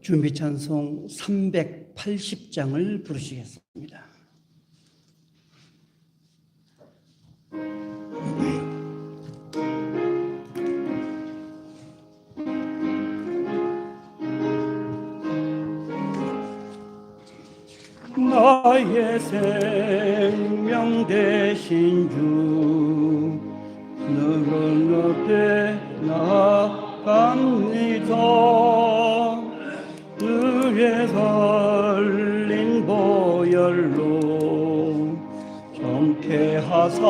준비 찬송 380장을 부르시겠습니다. 나의 생명 되신 주 너를 앞에 나갑니다. 그의 설린 보혈로 정케하사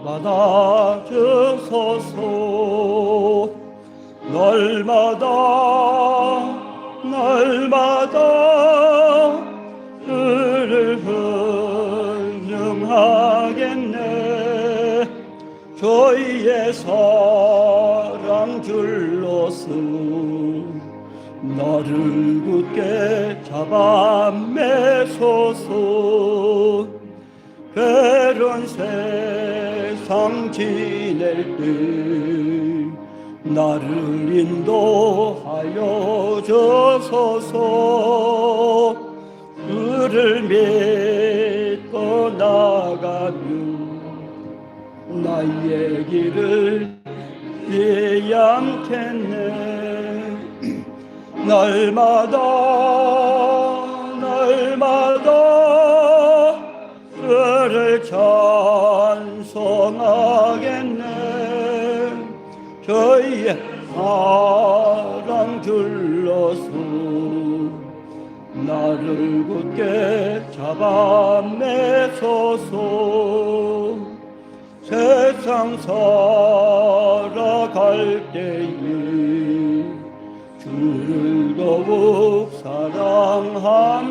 받아주소서. 날마다 그를 흥정하겠네. 저희의 사랑 줄로서 나를 굳게 잡아 매소서. 괴로운 세상 지낼 때 나를 인도하여 주소서. 그를 믿고 나가면 나의 길을 잃지 않겠네. 날마다 그를 찬송하겠네. 저희의 사랑 둘러서 나를 굳게 잡아 매소서. 세상 살아갈 때에 주를 더욱 사랑합니다.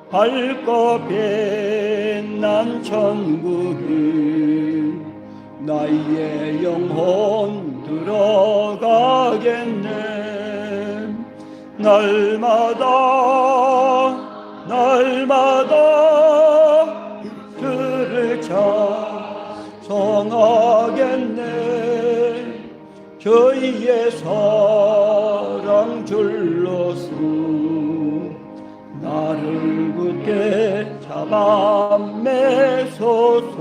밝고 빛난 천국에 나의 영혼 들어가겠네. 날마다 그를 찬송하겠네. 저희의 사랑 줄로서 나를 굳게 잡아 매소서.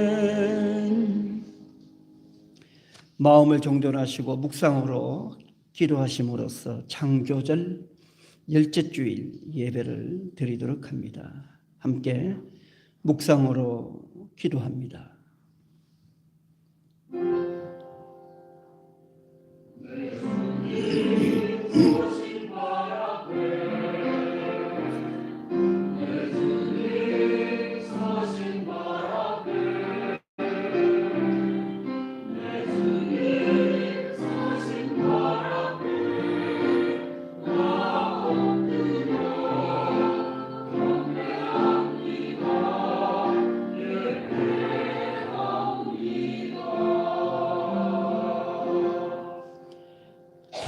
아멘. 마음을 정돈하시고 묵상으로 기도하심으로써 창조절 열째 주일 예배를 드리도록 합니다. 함께 묵상으로 기도합니다.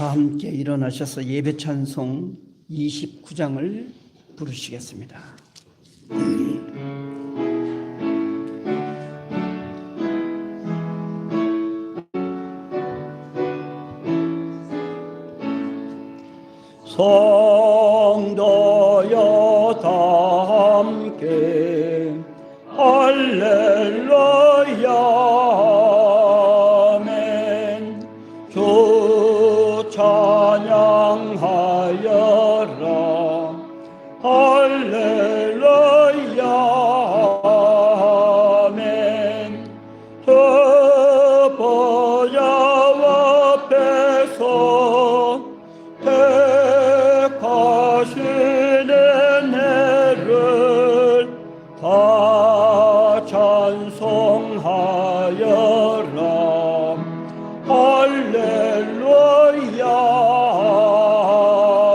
다 함께 일어나셔서 예배 찬송 29장을 부르시겠습니다. 성도여 다 함께 할렐루야 아멘. 주 찬양하여라 할렐루야 아멘. 저 보좌 앞에서 택하시는 해를 다 찬송하여라 할렐루야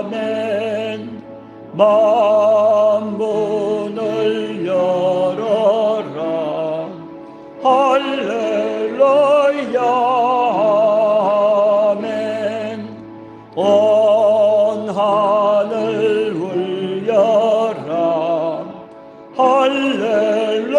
아멘. 만문을 열어라 할렐루야 아멘. 온 하늘 울려라 할렐루야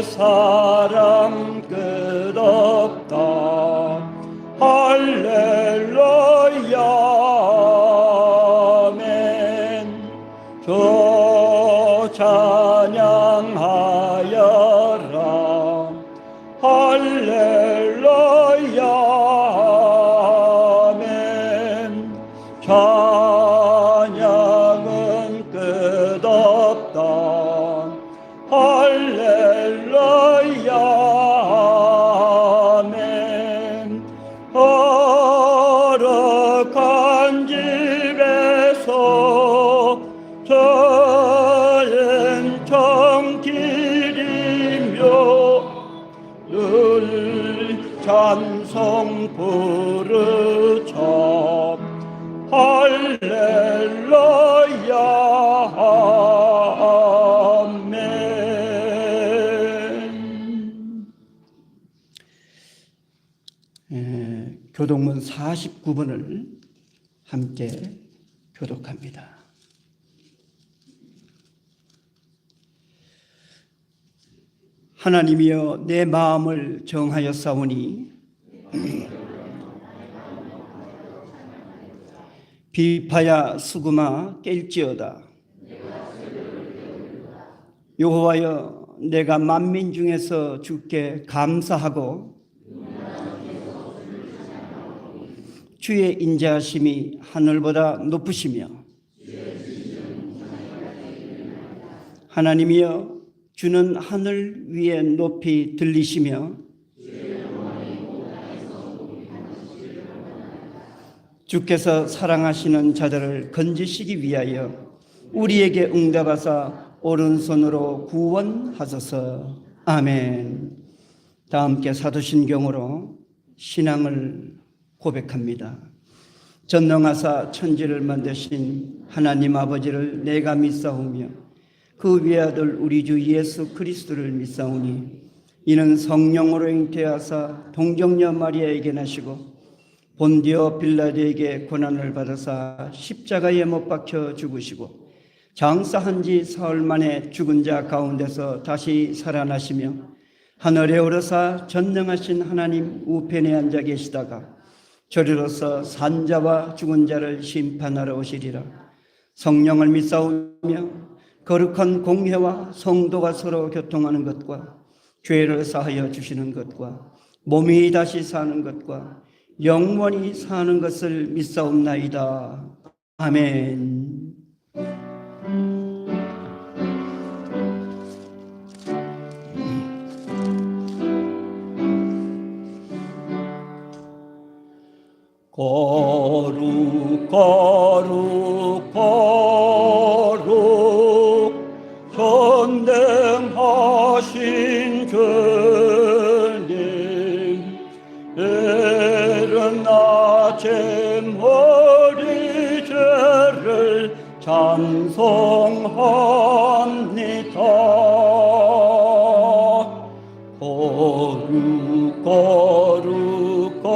사랑 끝없다. 할렐루야 아멘. 주 찬양하여라. 할렐루야 아멘. 찬양은 끝없다. 할렐루야 아멘. 거룩한 집에서 저는 정길이며 늘 찬송 부르자. 할렐루야 아멘. 교독문 49번을 함께 교독합니다. 하나님이여 내 마음을 정하였사오니 비파야 수금아 깰지어다. 여호와여 내가 만민 중에서 주께 감사하고 주의 인자하심이 하늘보다 높으시며 하나님이여 주는 하늘 위에 높이 들리시며 주께서 사랑하시는 자들을 건지시기 위하여 우리에게 응답하사 오른손으로 구원하소서. 아멘. 다 함께 사도신경으로 신앙을 고백합니다. 전능하사 천지를 만드신 하나님 아버지를 내가 믿사오며 그 외아들 우리 주 예수 그리스도를 믿사오니 이는 성령으로 잉태하사 동정녀 마리아에게 나시고 본디오 빌라도에게 고난을 받으사 십자가에 못 박혀 죽으시고 장사한 지 사흘 만에 죽은 자 가운데서 다시 살아나시며 하늘에 오르사 전능하신 하나님 우편에 앉아 계시다가 저리로서 산자와 죽은 자를 심판하러 오시리라. 성령을 믿사오며 거룩한 공회와 성도가 서로 교통하는 것과 죄를 사하여 주시는 것과 몸이 다시 사는 것과 영원히 사는 것을 믿사옵나이다. 아멘. 거룩 거룩 거룩 전능하신 주님 이른 아침 우리 죄를 찬송합니다. 거룩 거룩 거룩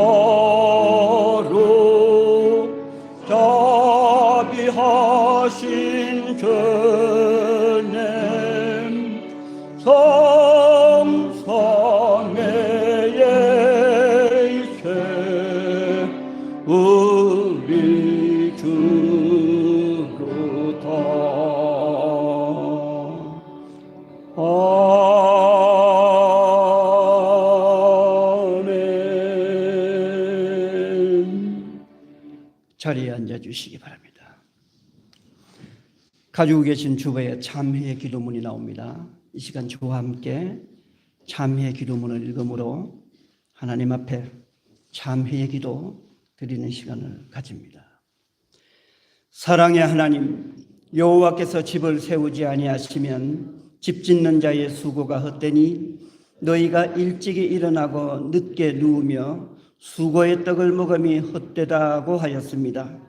자비하신 주님 성삼위일체 우리 주로다. 아멘. 자리에 앉아주시기 바랍니다. 가지고 계신 주보에 참회의 기도문이 나옵니다. 이 시간 주와 함께 참회의 기도문을 읽음으로 하나님 앞에 참회의 기도 드리는 시간을 가집니다. 사랑의 하나님, 여호와께서 집을 세우지 아니하시면 집 짓는 자의 수고가 헛되니 너희가 일찍이 일어나고 늦게 누우며 수고의 떡을 먹음이 헛되다고 하였습니다.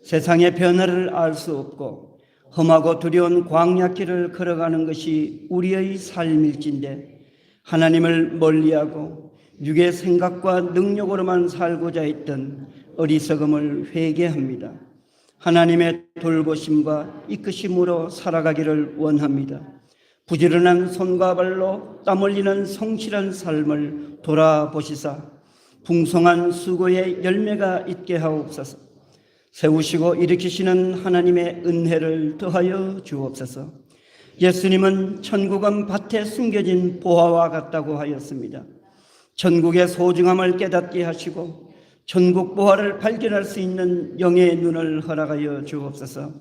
세상의 변화를 알 수 없고 험하고 두려운 광야길을 걸어가는 것이 우리의 삶일진데 하나님을 멀리하고 육의 생각과 능력으로만 살고자 했던 어리석음을 회개합니다. 하나님의 돌보심과 이끄심으로 살아가기를 원합니다. 부지런한 손과 발로 땀 흘리는 성실한 삶을 돌아보시사 풍성한 수고의 열매가 있게 하옵소서. 세우시고 일으키시는 하나님의 은혜를 더하여 주옵소서. 예수님은 천국은 밭에 숨겨진 보화와 같다고 하였습니다. 천국의 소중함을 깨닫게 하시고 천국 보화를 발견할 수 있는 영의 눈을 허락하여 주옵소서.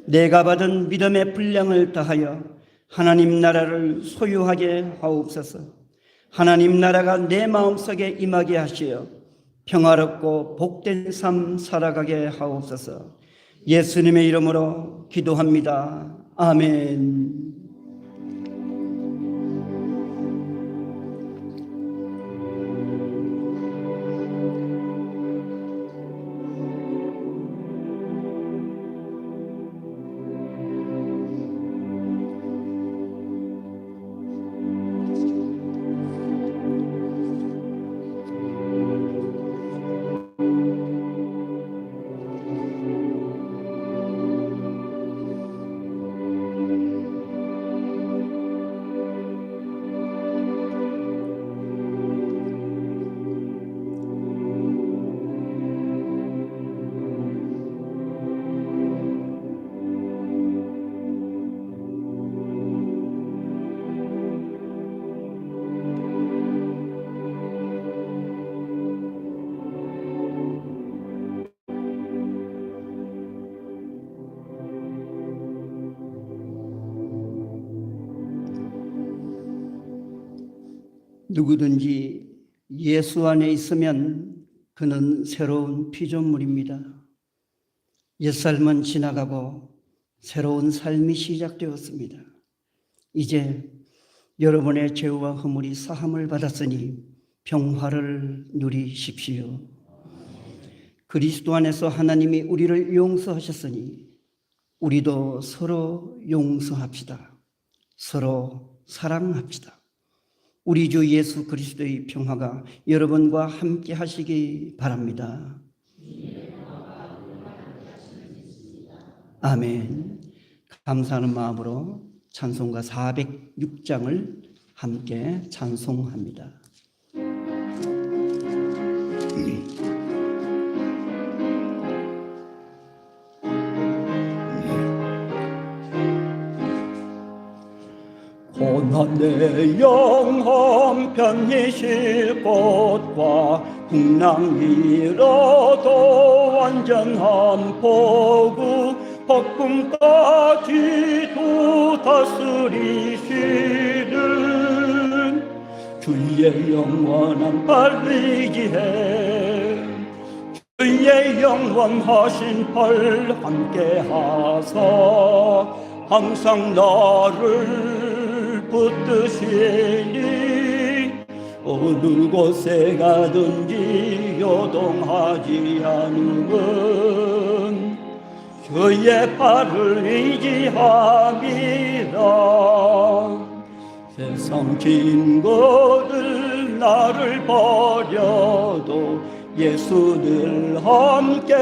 내가 받은 믿음의 분량을 다하여 하나님 나라를 소유하게 하옵소서. 하나님 나라가 내 마음속에 임하게 하시어 평화롭고 복된 삶 살아가게 하옵소서. 예수님의 이름으로 기도합니다. 아멘. 누구든지 예수 안에 있으면 그는 새로운 피조물입니다. 옛삶은 지나가고 새로운 삶이 시작되었습니다. 이제 여러분의 죄와 허물이 사함을 받았으니 평화를 누리십시오. 그리스도 안에서 하나님이 우리를 용서하셨으니 우리도 서로 용서합시다. 서로 사랑합시다. 우리 주 예수 그리스도의 평화가 여러분과 함께 하시기 바랍니다. 아멘. 감사하는 마음으로 찬송가 406장을 함께 찬송합니다. 고난의 영혼 편히 쉴 곳과 풍랑이라도 완전한 포구 폭풍까지도 다스리시는 주의 영원한 발리기에 주의 영원하신 벌 함께하사 항상 나를 붙드시니 어느 곳에 가든지 요동하지 않으면 주의 발을 의지함이라. 세상 친구들 나를 버려도 예수 늘 함께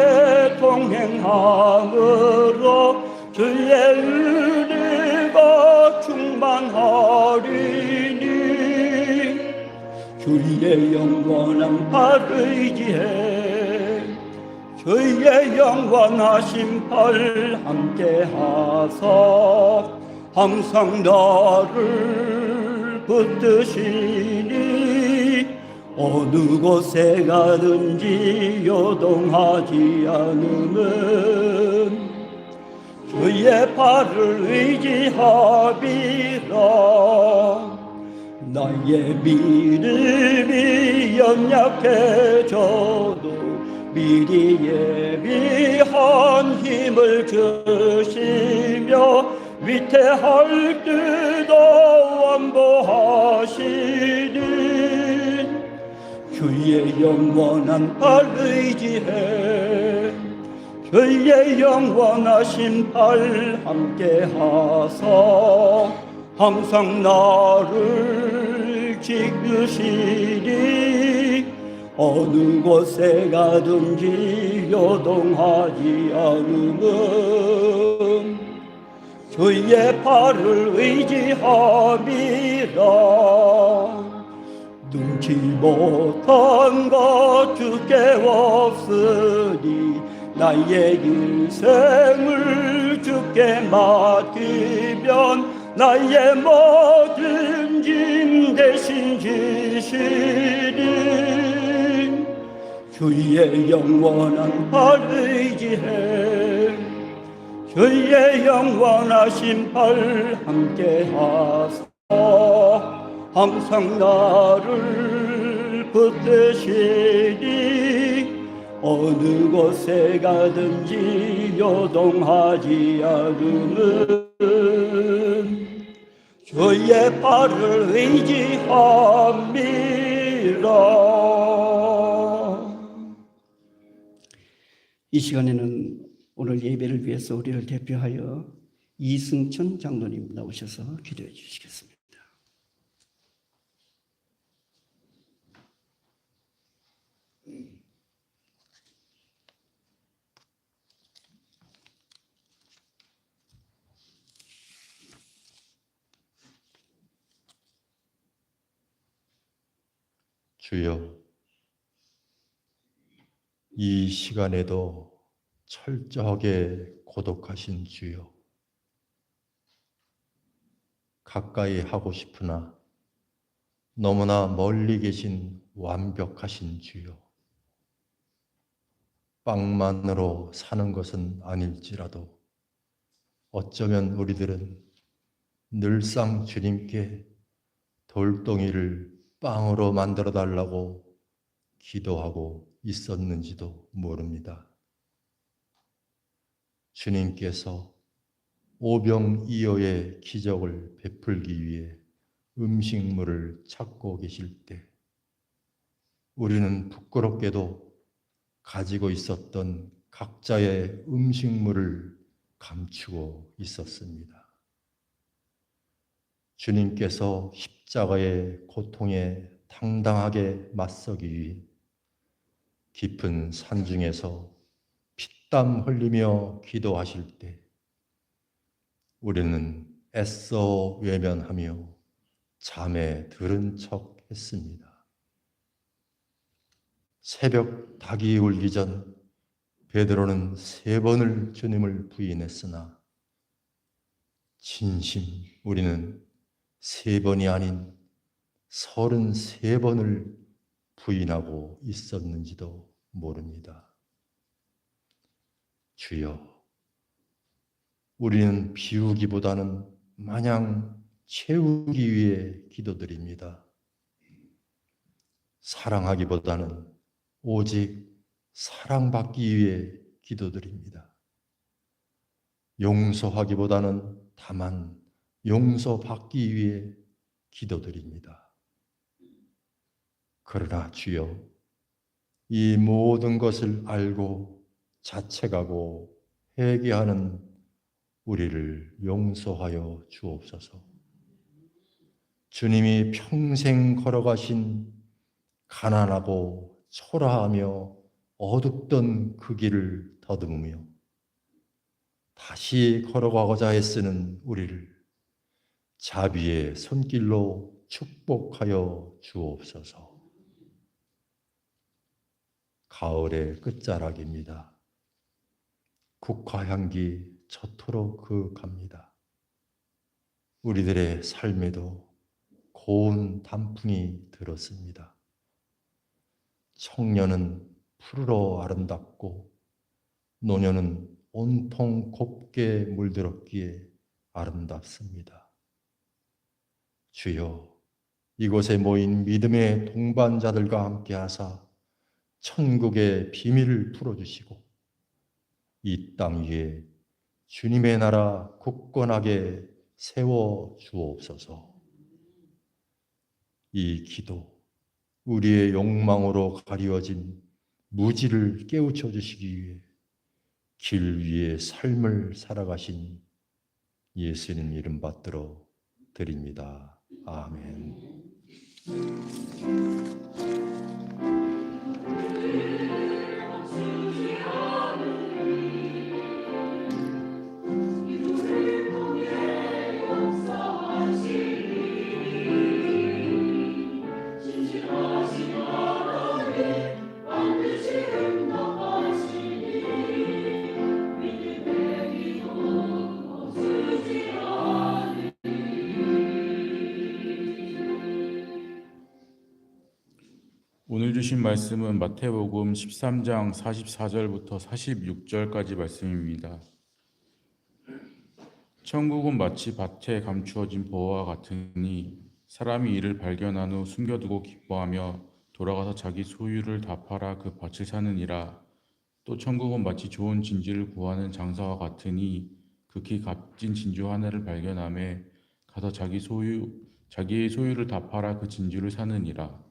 동행함으로 주의 은혜가 충만하리니 주의 영원한 발을 의지해 주의 영원하신 팔 함께하사 항상 나를 붙드시니 어느 곳에 가든지 요동하지 않으면 주의 발을 의지하리라. 나의 믿음이 연약해져도 미리 예비한 힘을 주시며 위태할 때도 완보하시니 주의 영원한 발 의지해 주의 영원하신 팔 함께하사 항상 나를 지키시니 어느 곳에 가든지 요동하지 않으면 주의 발을 의지함이라. 눈치 못한 것 주께 없으니 나의 인생을 주께 맡기면 나의 모든 짐 대신 지시리. 주의 영원한 팔 의지해 주의 영원하신 팔 함께 하사 항상 나를 붙드시니 어느 곳에 가든지 요동하지 않으면 주의 발을 의지함이라. 이 시간에는 오늘 예배를 위해서 우리를 대표하여 이승천 장로님 나오셔서 기도해 주시겠습니다. 주여, 이 시간에도 철저하게 고독하신 주여, 가까이 하고 싶으나 너무나 멀리 계신 완벽하신 주여, 빵만으로 사는 것은 아닐지라도 어쩌면 우리들은 늘상 주님께 돌덩이를 빵으로 만들어 달라고 기도하고 있었는지도 모릅니다. 주님께서 오병이어의 기적을 베풀기 위해 음식물을 찾고 계실 때 우리는 부끄럽게도 가지고 있었던 각자의 음식물을 감추고 있었습니다. 주님께서 십자가의 고통에 당당하게 맞서기 위해 깊은 산중에서 피땀 흘리며 기도하실 때 우리는 애써 외면하며 잠에 들은 척 했습니다. 새벽 닭이 울기 전 베드로는 3번을 주님을 부인했으나 진심 우리는 3번이 아닌 33번을 부인하고 있었는지도 모릅니다. 주여, 우리는 비우기보다는 마냥 채우기 위해 기도드립니다. 사랑하기보다는 오직 사랑받기 위해 기도드립니다. 용서하기보다는 다만 용서받기 위해 기도드립니다. 그러나 주여, 이 모든 것을 알고 자책하고 회개하는 우리를 용서하여 주옵소서. 주님이 평생 걸어가신 가난하고 초라하며 어둡던 그 길을 더듬으며 다시 걸어가고자 애쓰는 우리를 자비의 손길로 축복하여 주옵소서. 가을의 끝자락입니다. 국화향기 저토록 그윽합니다. 우리들의 삶에도 고운 단풍이 들었습니다. 청년은 푸르러 아름답고 노년은 온통 곱게 물들었기에 아름답습니다. 주여, 이곳에 모인 믿음의 동반자들과 함께 하사 천국의 비밀을 풀어주시고 이 땅 위에 주님의 나라 굳건하게 세워 주옵소서. 이 기도, 우리의 욕망으로 가리워진 무지를 깨우쳐 주시기 위해 길 위에 삶을 살아가신 예수님 이름 받들어 드립니다. 아멘. 오늘 주신 말씀은 마태복음 13장 44절부터 46절까지 말씀입니다. 천국은 마치 밭에 감추어진 보화와 같으니 사람이 이를 발견한 후 숨겨두고 기뻐하며 돌아가서 자기 소유를 다 팔아 그 밭을 사느니라. 또 천국은 마치 좋은 진주를 구하는 장사와 같으니 극히 값진 진주 하나를 발견하매 가서 자기의 소유를 다 팔아 그 진주를 사느니라.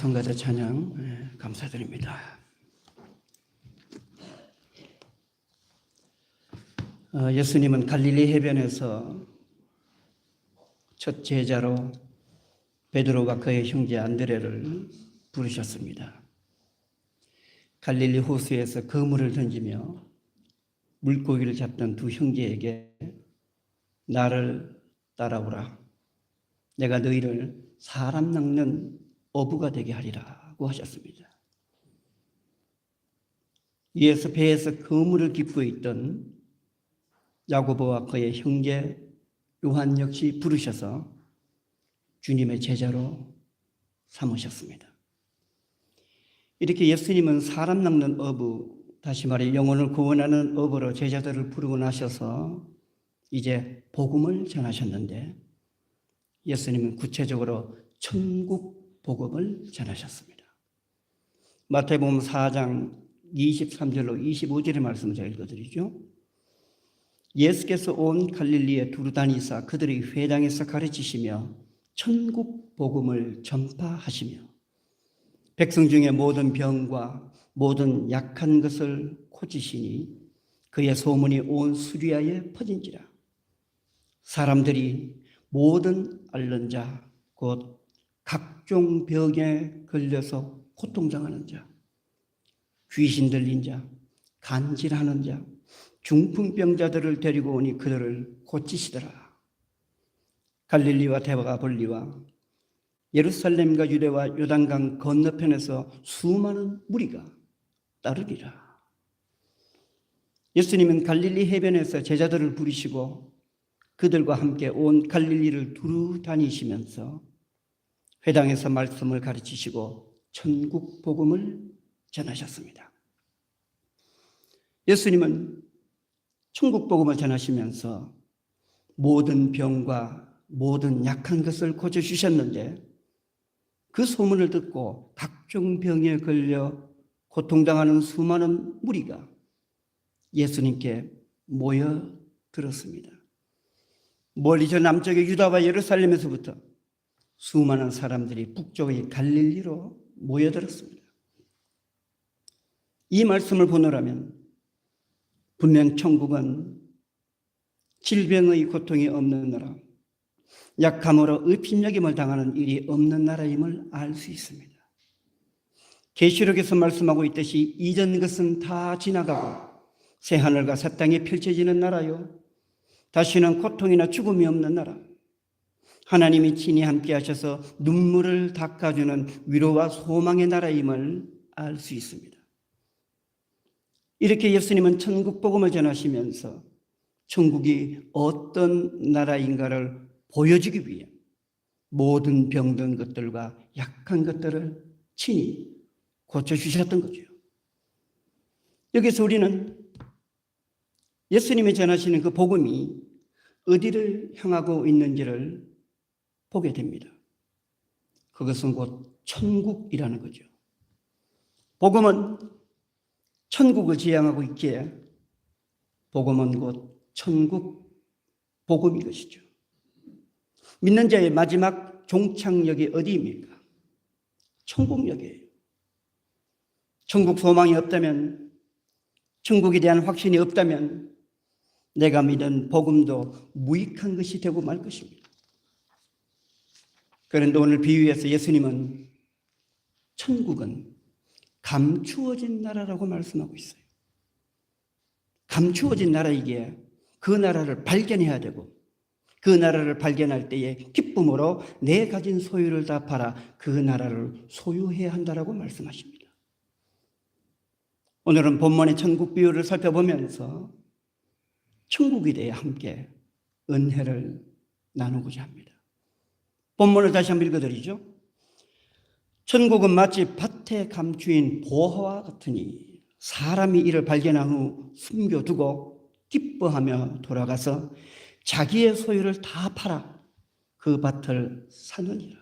성가대 찬양 감사드립니다. 예수님은 갈릴리 해변에서 첫 제자로 베드로가 그의 형제 안드레를 부르셨습니다. 갈릴리 호수에서 그물을 던지며 물고기를 잡던 두 형제에게 나를 따라오라. 내가 너희를 사람 낚는 어부가 되게 하리라고 하셨습니다. 이에서 배에서 그물을 깁고 있던 야고보와 그의 형제 요한 역시 부르셔서 주님의 제자로 삼으셨습니다. 이렇게 예수님은 사람 낚는 어부, 다시 말해 영혼을 구원하는 어부로 제자들을 부르고 나셔서 이제 복음을 전하셨는데 예수님은 구체적으로 천국 복음을 전하셨습니다. 마태복음 4장 23절로 25절의 말씀을 제가 읽어드리죠. 예수께서 온 갈릴리에 두루 다니사 그들의 회당에서 가르치시며 천국 복음을 전파하시며 백성 중에 모든 병과 모든 약한 것을 고치시니 그의 소문이 온 수리아에 퍼진지라. 사람들이 모든 앓는 자 곧 각종 병에 걸려서 고통당하는 자, 귀신 들린 자, 간질하는 자, 중풍병자들을 데리고 오니 그들을 고치시더라. 갈릴리와 데가볼리와 예루살렘과 유대와 요단강 건너편에서 수많은 무리가 따르리라. 예수님은 갈릴리 해변에서 제자들을 부르시고 그들과 함께 온 갈릴리를 두루 다니시면서 회당에서 말씀을 가르치시고 천국 복음을 전하셨습니다. 예수님은 천국 복음을 전하시면서 모든 병과 모든 약한 것을 고쳐주셨는데 그 소문을 듣고 각종 병에 걸려 고통당하는 수많은 무리가 예수님께 모여들었습니다. 멀리 저 남쪽의 유다와 예루살렘에서부터 수많은 사람들이 북쪽의 갈릴리로 모여들었습니다. 이 말씀을 보노라면 분명 천국은 질병의 고통이 없는 나라, 약함으로 의심여김을 당하는 일이 없는 나라임을 알 수 있습니다. 계시록에서 말씀하고 있듯이 이전 것은 다 지나가고 새 하늘과 새 땅이 펼쳐지는 나라요, 다시는 고통이나 죽음이 없는 나라, 하나님이 친히 함께 하셔서 눈물을 닦아주는 위로와 소망의 나라임을 알 수 있습니다. 이렇게 예수님은 천국 복음을 전하시면서 천국이 어떤 나라인가를 보여주기 위해 모든 병든 것들과 약한 것들을 친히 고쳐주셨던 거죠. 여기서 우리는 예수님이 전하시는 그 복음이 어디를 향하고 있는지를 보게 됩니다. 그것은 곧 천국이라는 거죠. 복음은 천국을 지향하고 있기에 복음은 곧 천국 복음인 것이죠. 믿는 자의 마지막 종착역이 어디입니까? 천국역이에요. 천국 소망이 없다면, 천국에 대한 확신이 없다면 내가 믿은 복음도 무익한 것이 되고 말 것입니다. 그런데 오늘 비유에서 예수님은 천국은 감추어진 나라라고 말씀하고 있어요. 감추어진 나라이기에 그 나라를 발견해야 되고 그 나라를 발견할 때에 기쁨으로 내 가진 소유를 다 팔아 그 나라를 소유해야 한다라고 말씀하십니다. 오늘은 본문의 천국 비유를 살펴보면서 천국에 대해 함께 은혜를 나누고자 합니다. 본문을 다시 한번 읽어드리죠. 천국은 마치 밭에 감추인 보화와 같으니 사람이 이를 발견한 후 숨겨두고 기뻐하며 돌아가서 자기의 소유를 다 팔아 그 밭을 사느니라.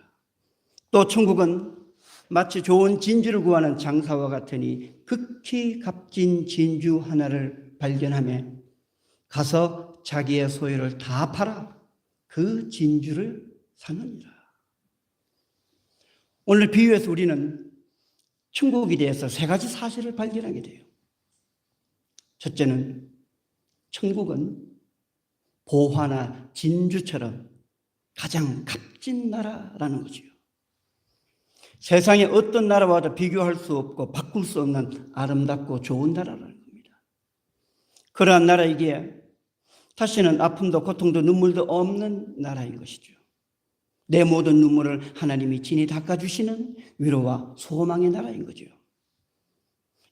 또 천국은 마치 좋은 진주를 구하는 장사와 같으니 극히 값진 진주 하나를 발견하며 가서 자기의 소유를 다 팔아 그 진주를 사느니라. 오늘 비유에서 우리는 천국에 대해서 세 가지 사실을 발견하게 돼요. 첫째는 천국은 보화나 진주처럼 가장 값진 나라라는 거죠. 세상의 어떤 나라와도 비교할 수 없고 바꿀 수 없는 아름답고 좋은 나라라는 겁니다. 그러한 나라이기에 다시는 아픔도 고통도 눈물도 없는 나라인 것이죠. 내 모든 눈물을 하나님이 친히 닦아주시는 위로와 소망의 나라인 거죠.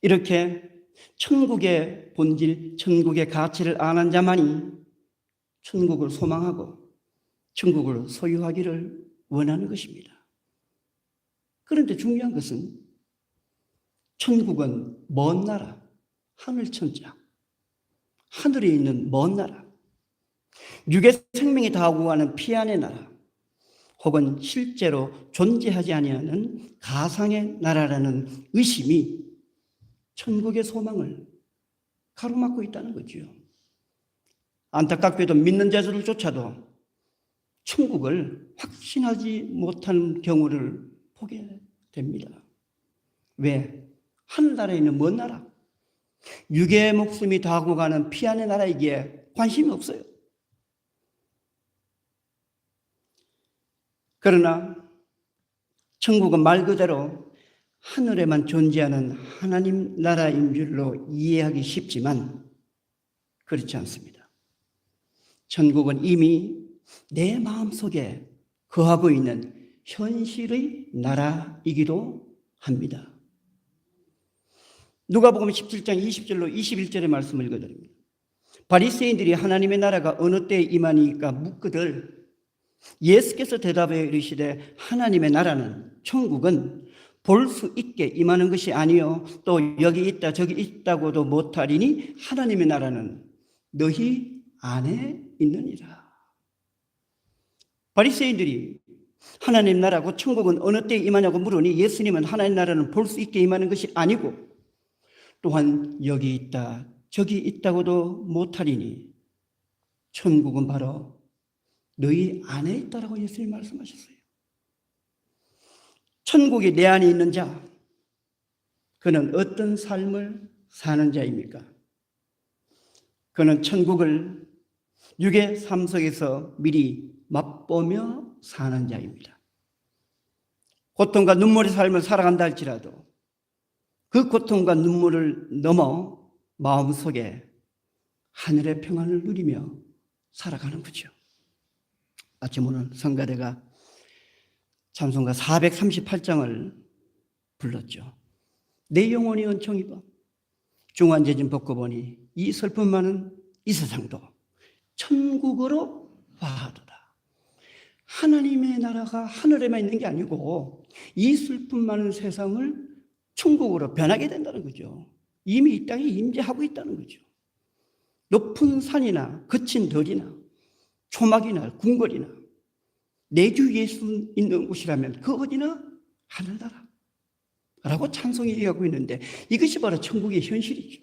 이렇게 천국의 본질, 천국의 가치를 아는 자만이 천국을 소망하고 천국을 소유하기를 원하는 것입니다. 그런데 중요한 것은 천국은 먼 나라, 하늘천자, 하늘에 있는 먼 나라, 육의 생명이 다하고 가는 피안의 나라, 혹은 실제로 존재하지 아니하는 가상의 나라라는 의심이 천국의 소망을 가로막고 있다는 거지요. 안타깝게도 믿는 자들조차도 천국을 확신하지 못하는 경우를 보게 됩니다. 왜? 하늘나라에 있는 먼 나라, 육의 목숨이 다하고 가는 피안의 나라이기에 관심이 없어요. 그러나 천국은 말 그대로 하늘에만 존재하는 하나님 나라인 줄로 이해하기 쉽지만 그렇지 않습니다. 천국은 이미 내 마음속에 거하고 있는 현실의 나라이기도 합니다. 누가복음 17장 20절로 21절의 말씀을 읽어드립니다. 바리새인들이 하나님의 나라가 어느 때에 임하니까 묻거들 예수께서 대답하여 이르시되 하나님의 나라는 천국은 볼 수 있게 임하는 것이 아니요 또 여기 있다 저기 있다고도 못하리니 하나님의 나라는 너희 안에 있느니라. 바리새인들이 하나님 나라고 천국은 어느 때에 임하냐고 물으니 예수님은 하나님 나라는 볼 수 있게 임하는 것이 아니고 또한 여기 있다 저기 있다고도 못하리니 천국은 바로 너희 안에 있다라고 예수님 말씀하셨어요. 천국이 내 안에 있는 자, 그는 어떤 삶을 사는 자입니까? 그는 천국을 육의 삶 속에서 미리 맛보며 사는 자입니다. 고통과 눈물의 삶을 살아간다 할지라도 그 고통과 눈물을 넘어 마음속에 하늘의 평안을 누리며 살아가는 거죠. 아침 오늘 성가대가 찬송가 438장을 불렀죠. 내 영혼이 은총 입어 중환제진 벗고 보니 이 슬픔 많은 이 세상도 천국으로 와하도다. 하나님의 나라가 하늘에만 있는 게 아니고 이 슬픔 많은 세상을 천국으로 변하게 된다는 거죠. 이미 이 땅에 임재하고 있다는 거죠. 높은 산이나 거친 들이나 초막이나 궁궐이나 내 주 예수 있는 곳이라면 그 어디나 하늘나라라고 찬송이 얘기하고 있는데 이것이 바로 천국의 현실이죠.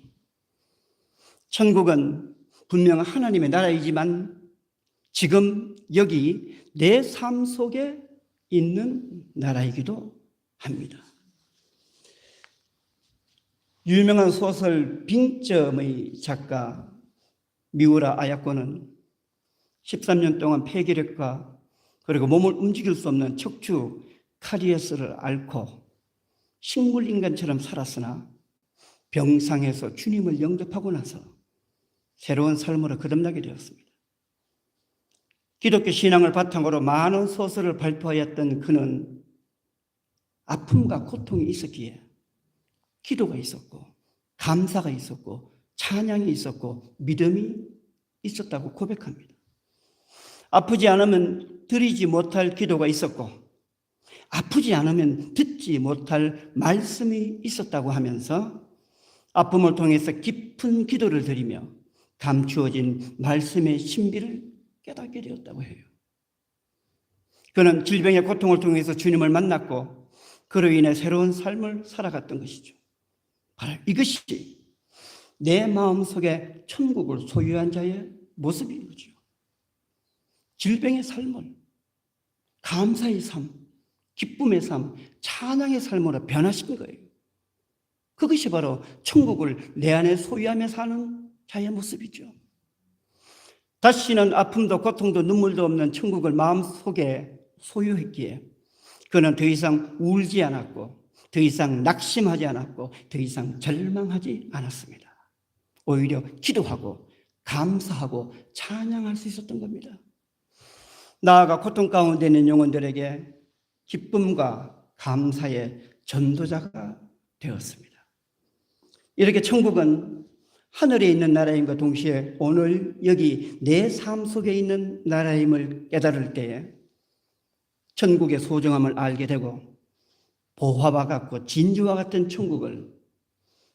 천국은 분명 하나님의 나라이지만 지금 여기 내 삶 속에 있는 나라이기도 합니다. 유명한 소설 빙점의 작가 미우라 아야코는 13년 동안 폐결핵과 그리고 몸을 움직일 수 없는 척추 카리에스를 앓고 식물인간처럼 살았으나 병상에서 주님을 영접하고 나서 새로운 삶으로 거듭나게 되었습니다. 기독교 신앙을 바탕으로 많은 소설을 발표하였던 그는 아픔과 고통이 있었기에 기도가 있었고 감사가 있었고 찬양이 있었고 믿음이 있었다고 고백합니다. 아프지 않으면 드리지 못할 기도가 있었고 아프지 않으면 듣지 못할 말씀이 있었다고 하면서 아픔을 통해서 깊은 기도를 드리며 감추어진 말씀의 신비를 깨닫게 되었다고 해요. 그는 질병의 고통을 통해서 주님을 만났고 그로 인해 새로운 삶을 살아갔던 것이죠. 바로 이것이 내 마음속에 천국을 소유한 자의 모습인 거죠. 질병의 삶을 감사의 삶, 기쁨의 삶, 찬양의 삶으로 변화시킨 거예요. 그것이 바로 천국을 내 안에 소유하며 사는 자의 모습이죠. 다시는 아픔도 고통도 눈물도 없는 천국을 마음속에 소유했기에 그는 더 이상 울지 않았고 더 이상 낙심하지 않았고 더 이상 절망하지 않았습니다. 오히려 기도하고 감사하고 찬양할 수 있었던 겁니다. 나아가 고통 가운데 있는 영혼들에게 기쁨과 감사의 전도자가 되었습니다. 이렇게 천국은 하늘에 있는 나라임과 동시에 오늘 여기 내 삶 속에 있는 나라임을 깨달을 때에 천국의 소중함을 알게 되고 보화와 같고 진주와 같은 천국을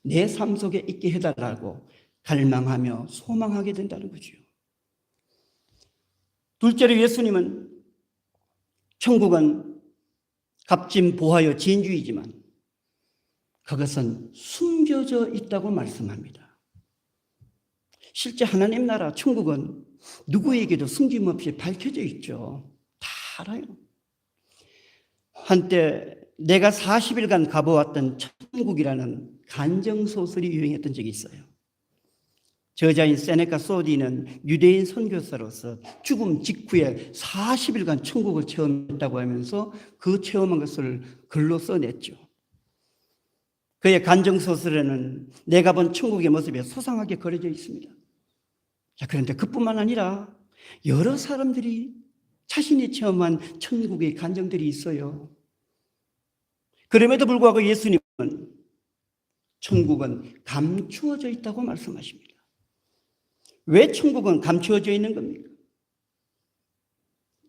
내 삶 속에 있게 해달라고 갈망하며 소망하게 된다는 거죠. 둘째로 예수님은 천국은 값진 보화요 진주이지만 그것은 숨겨져 있다고 말씀합니다. 실제 하나님 나라 천국은 누구에게도 숨김없이 밝혀져 있죠. 다 알아요. 한때 내가 40일간 가보았던 천국이라는 간정소설이 유행했던 적이 있어요. 저자인 세네카 소디는 유대인 선교사로서 죽음 직후에 40일간 천국을 체험했다고 하면서 그 체험한 것을 글로 써냈죠. 그의 간정소설에는 내가 본 천국의 모습이 소상하게 그려져 있습니다. 자, 그런데 그뿐만 아니라 여러 사람들이 자신이 체험한 천국의 감정들이 있어요. 그럼에도 불구하고 예수님은 천국은 감추어져 있다고 말씀하십니다. 왜 천국은 감추어져 있는 겁니까?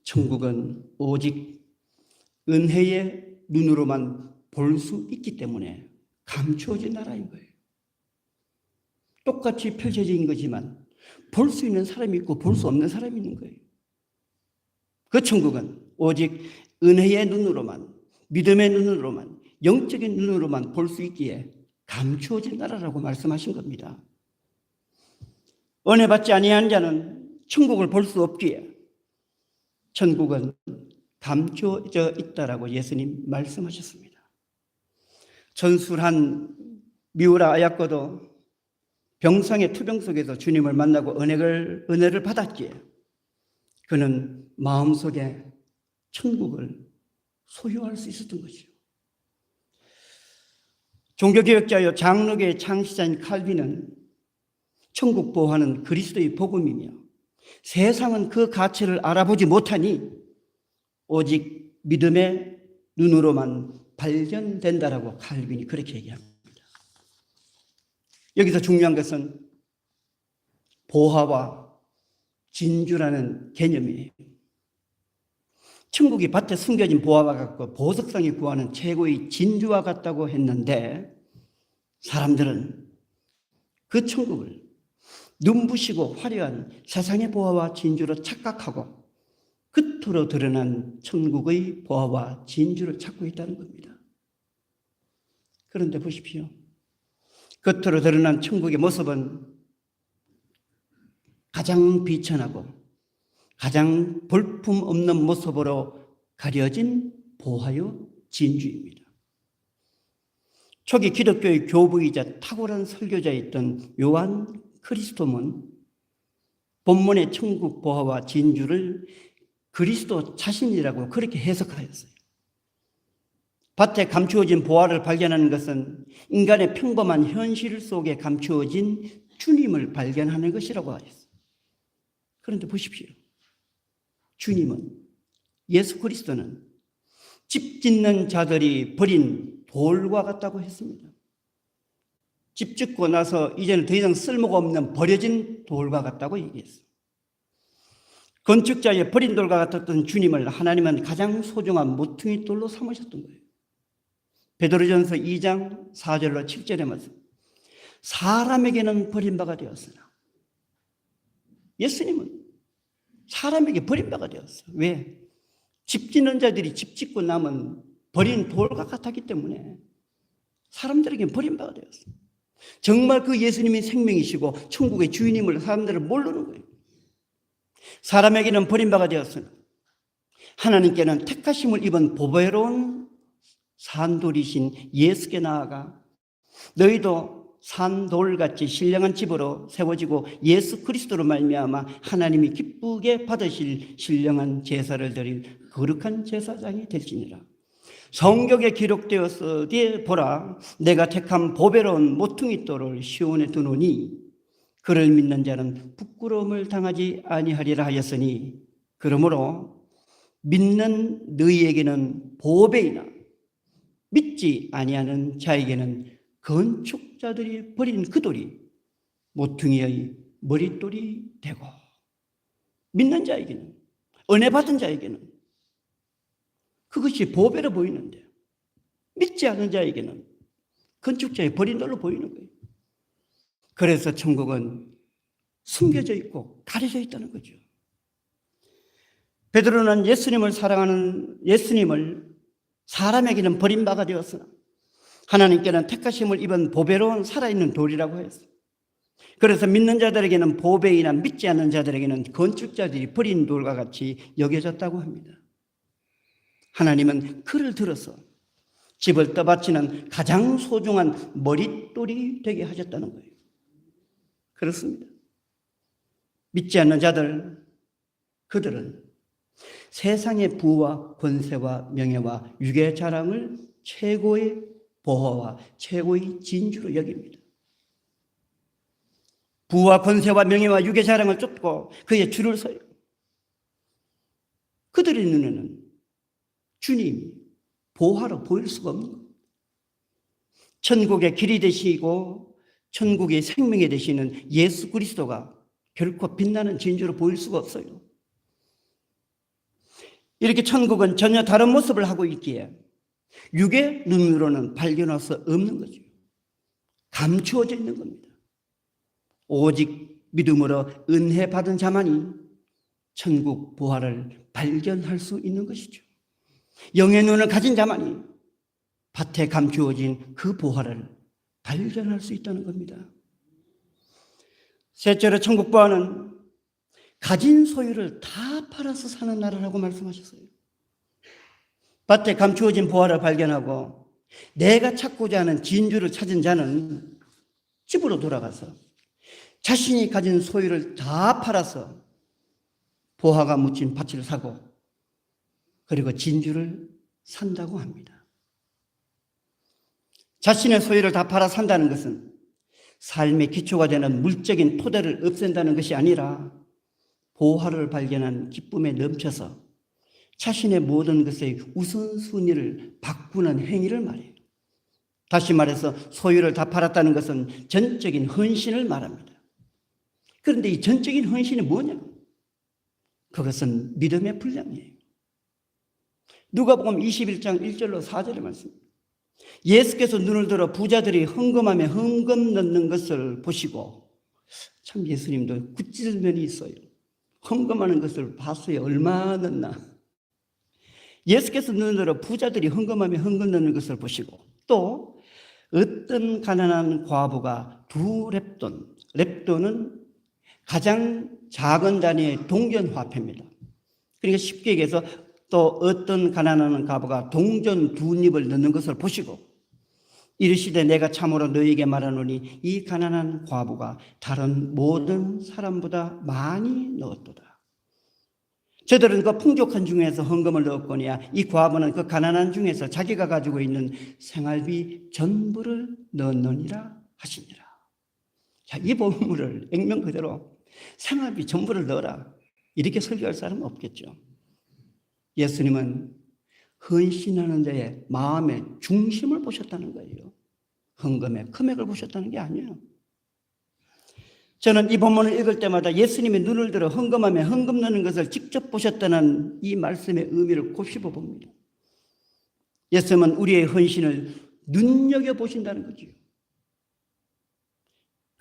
천국은 오직 은혜의 눈으로만 볼 수 있기 때문에 감추어진 나라인 거예요. 똑같이 펼쳐진 거지만 볼 수 있는 사람이 있고 볼 수 없는 사람이 있는 거예요. 그 천국은 오직 은혜의 눈으로만, 믿음의 눈으로만, 영적인 눈으로만 볼 수 있기에 감추어진 나라라고 말씀하신 겁니다. 은혜 받지 아니한 자는 천국을 볼 수 없기에 천국은 감추어져 있다라고 예수님 말씀하셨습니다. 전술한 미우라 아야코도 병상의 투병 속에서 주님을 만나고 은혜를 받았기에 그는 마음속에 천국을 소유할 수 있었던 것이죠. 종교개혁자요 장로교의 창시자인 칼빈은 천국 보호하는 그리스도의 복음이며 세상은 그 가치를 알아보지 못하니 오직 믿음의 눈으로만 발견된다라고 칼빈이 그렇게 얘기합니다. 여기서 중요한 것은 보화와 진주라는 개념이에요. 천국이 밭에 숨겨진 보화와 같고 보석상이 구하는 최고의 진주와 같다고 했는데 사람들은 그 천국을 눈부시고 화려한 세상의 보화와 진주로 착각하고 겉으로 드러난 천국의 보화와 진주를 찾고 있다는 겁니다. 그런데 보십시오. 겉으로 드러난 천국의 모습은 가장 비천하고 가장 볼품없는 모습으로 가려진 보화요 진주입니다. 초기 기독교의 교부이자 탁월한 설교자였던 요한 크리스토문 본문의 천국 보화와 진주를 그리스도 자신이라고 그렇게 해석하였어요. 밭에 감추어진 보화를 발견하는 것은 인간의 평범한 현실 속에 감추어진 주님을 발견하는 것이라고 하였어요. 그런데 보십시오. 주님은, 예수 그리스도는 집 짓는 자들이 버린 돌과 같다고 했습니다. 집 짓고 나서 이제는 더 이상 쓸모가 없는 버려진 돌과 같다고 얘기했어요. 건축자의 버린 돌과 같았던 주님을 하나님은 가장 소중한 모퉁이 돌로 삼으셨던 거예요. 베드로전서 2장 4절로 7절의 말씀. 사람에게는 버림받아 되었으나 예수님은 사람에게 버림받아 되었어요. 왜? 집 짓는 자들이 집 짓고 남은 버린 돌과 같았기 때문에 사람들에게 버림받아 되었어요. 정말 그 예수님이 생명이시고 천국의 주인임을 사람들은 모르는 거예요. 사람에게는 버림받아 되었으나 하나님께는 택하심을 입은 보배로운 산돌이신 예수께 나아가 너희도 산돌같이 신령한 집으로 세워지고 예수 그리스도로 말미암아 하나님이 기쁘게 받으실 신령한 제사를 드릴 거룩한 제사장이 될지니라. 성경에 기록되었으되 보라 내가 택한 보배로운 모퉁이 돌을 시온에 두노니 그를 믿는 자는 부끄러움을 당하지 아니하리라 하였으니 그러므로 믿는 너희에게는 보배이나 믿지 아니하는 자에게는 건축자들이 버린 그 돌이 모퉁이의 머릿돌이 되고 믿는 자에게는 은혜 받은 자에게는 그것이 보배로 보이는데 믿지 않은 자에게는 건축자의 버린 돌로 보이는 거예요. 그래서 천국은 숨겨져 있고 가려져 있다는 거죠. 베드로는 예수님을 사랑하는 예수님을 사람에게는 버림받아 되었으나 하나님께는 택하심을 입은 보배로운 살아있는 돌이라고 했어요. 그래서 믿는 자들에게는 보배이나 믿지 않는 자들에게는 건축자들이 버린 돌과 같이 여겨졌다고 합니다. 하나님은 그를 들어서 집을 떠받치는 가장 소중한 머릿돌이 되게 하셨다는 거예요. 그렇습니다. 믿지 않는 자들, 그들은 세상의 부와 권세와 명예와 유괴 자랑을 최고의 보화와 최고의 진주로 여깁니다. 부와 권세와 명예와 유괴 자랑을 쫓고 그의 줄을 서요. 그들의 눈에는 주님이 보화로 보일 수가 없는 겁니다. 천국의 길이 되시고 천국의 생명이 되시는 예수 그리스도가 결코 빛나는 진주로 보일 수가 없어요. 이렇게 천국은 전혀 다른 모습을 하고 있기에 육의 눈으로는 발견할 수 없는 거죠. 감추어져 있는 겁니다. 오직 믿음으로 은혜 받은 자만이 천국 보화를 발견할 수 있는 것이죠. 영의 눈을 가진 자만이 밭에 감추어진 그 보화를 발견할 수 있다는 겁니다. 셋째로 천국 보화는 가진 소유를 다 팔아서 사는 나라라고 말씀하셨어요. 밭에 감추어진 보화를 발견하고 내가 찾고자 하는 진주를 찾은 자는 집으로 돌아가서 자신이 가진 소유를 다 팔아서 보화가 묻힌 밭을 사고 그리고 진주를 산다고 합니다. 자신의 소유를 다 팔아 산다는 것은 삶의 기초가 되는 물적인 토대를 없앤다는 것이 아니라 보화를 발견한 기쁨에 넘쳐서 자신의 모든 것의 우선순위를 바꾸는 행위를 말해요. 다시 말해서 소유를 다 팔았다는 것은 전적인 헌신을 말합니다. 그런데 이 전적인 헌신이 뭐냐? 그것은 믿음의 분량이에요. 누가복음 21장 1절로 4절의 말씀입니다. 예수께서 눈을 들어 부자들이 헌금함에 헌금 넣는 것을 보시고, 참 예수님도 굳찢은 면이 있어요. 헌금하는 것을 봤어요. 얼마 넣나? 예수께서 눈을 들어 부자들이 헌금함에 헌금 넣는 것을 보시고, 또 어떤 가난한 과부가 2렙돈, 렙돈은 가장 작은 단위의 동전화폐입니다. 그러니까 쉽게 얘기해서 또 어떤 가난한 과부가 동전 2립을 넣는 것을 보시고 이르시되 내가 참으로 너희에게 말하노니 이 가난한 과부가 다른 모든 사람보다 많이 넣었도다. 저들은 그 풍족한 중에서 헌금을 넣었거니와 이 과부는 그 가난한 중에서 자기가 가지고 있는 생활비 전부를 넣었느니라 하시니라. 자, 이 본문을 액면 그대로 생활비 전부를 넣어라 이렇게 설교할 사람은 없겠죠. 예수님은 헌신하는 데에 마음의 중심을 보셨다는 거예요. 헌금의 금액을 보셨다는 게 아니에요. 저는 이 본문을 읽을 때마다 예수님이 눈을 들어 헌금함에 헌금 넣는 것을 직접 보셨다는 이 말씀의 의미를 곱씹어 봅니다. 예수님은 우리의 헌신을 눈여겨보신다는 거죠.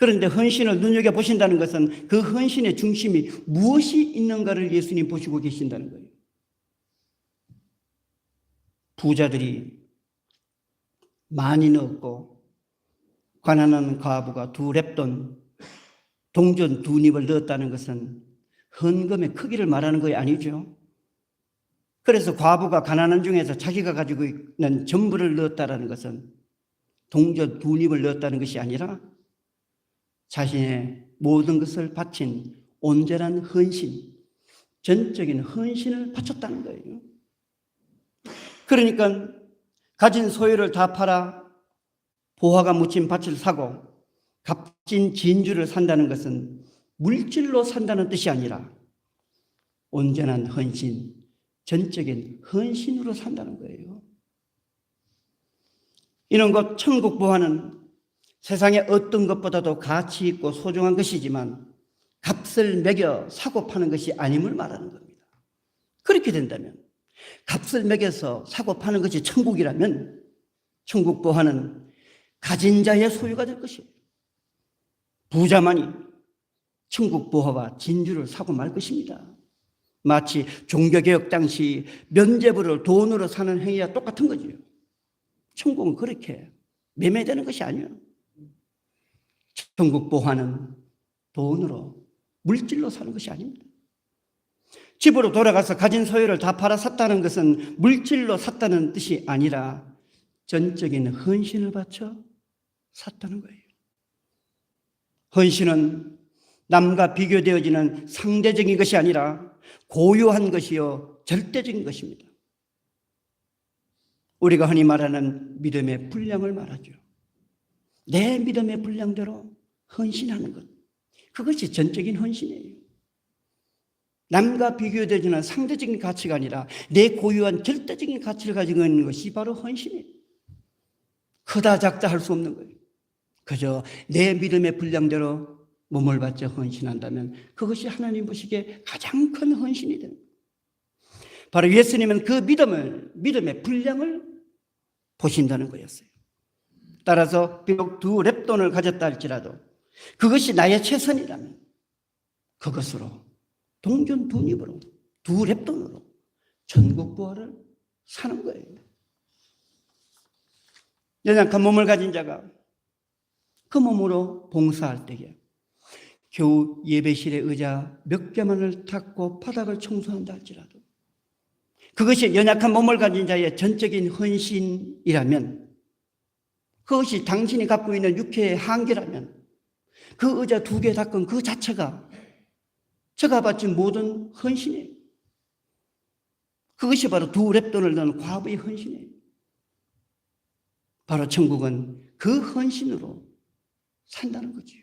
그런데 헌신을 눈여겨보신다는 것은 그 헌신의 중심이 무엇이 있는가를 예수님 보시고 계신다는 거예요. 부자들이 많이 넣었고 가난한 과부가 2렙돈 동전 2립을 넣었다는 것은 헌금의 크기를 말하는 것이 아니죠. 그래서 과부가 가난한 중에서 자기가 가지고 있는 전부를 넣었다는 것은 동전 2립을 넣었다는 것이 아니라 자신의 모든 것을 바친 온전한 헌신, 전적인 헌신을 바쳤다는 거예요. 그러니까 가진 소유를 다 팔아 보화가 묻힌 밭을 사고 값진 진주를 산다는 것은 물질로 산다는 뜻이 아니라 온전한 헌신, 전적인 헌신으로 산다는 거예요. 이런 것 천국 보화는 세상의 어떤 것보다도 가치 있고 소중한 것이지만 값을 매겨 사고 파는 것이 아님을 말하는 겁니다. 그렇게 된다면 값을 매겨서 사고 파는 것이 천국이라면 천국 보화는 가진 자의 소유가 될 것이에요. 부자만이 천국 보화와 진주를 사고 말 것입니다. 마치 종교개혁 당시 면죄부를 돈으로 사는 행위와 똑같은 거죠. 천국은 그렇게 매매되는 것이 아니에요. 천국 보화는 돈으로 물질로 사는 것이 아닙니다. 집으로 돌아가서 가진 소유를 다 팔아 샀다는 것은 물질로 샀다는 뜻이 아니라 전적인 헌신을 바쳐 샀다는 거예요. 헌신은 남과 비교되어지는 상대적인 것이 아니라 고유한 것이요 절대적인 것입니다. 우리가 흔히 말하는 믿음의 분량을 말하죠. 내 믿음의 분량대로 헌신하는 것, 그것이 전적인 헌신이에요. 남과 비교되지는 상대적인 가치가 아니라 내 고유한 절대적인 가치를 가지고 있는 것이 바로 헌신이에요. 크다 작다 할 수 없는 거예요. 그저 내 믿음의 분량대로 몸을 바쳐 헌신한다면 그것이 하나님 보시기에 가장 큰 헌신이 됩니다. 바로 예수님은 그 믿음의 분량을 보신다는 거였어요. 따라서 비록 2 렙돈을 가졌다 할지라도 그것이 나의 최선이라면 그것으로 동전 2입으로 2 렙돈으로 천국 부활을 사는 거예요. 연약한 몸을 가진 자가 그 몸으로 봉사할 때에 겨우 예배실의 의자 몇 개만을 닦고 바닥을 청소한다 할지라도 그것이 연약한 몸을 가진 자의 전적인 헌신이라면, 그것이 당신이 갖고 있는 육체의 한계라면 그 의자 2개 닦은 그 자체가 제가 바친 모든 헌신이에요. 그것이 바로 2 렙돈을 넣은 과부의 헌신이에요. 바로 천국은 그 헌신으로 산다는 거지요.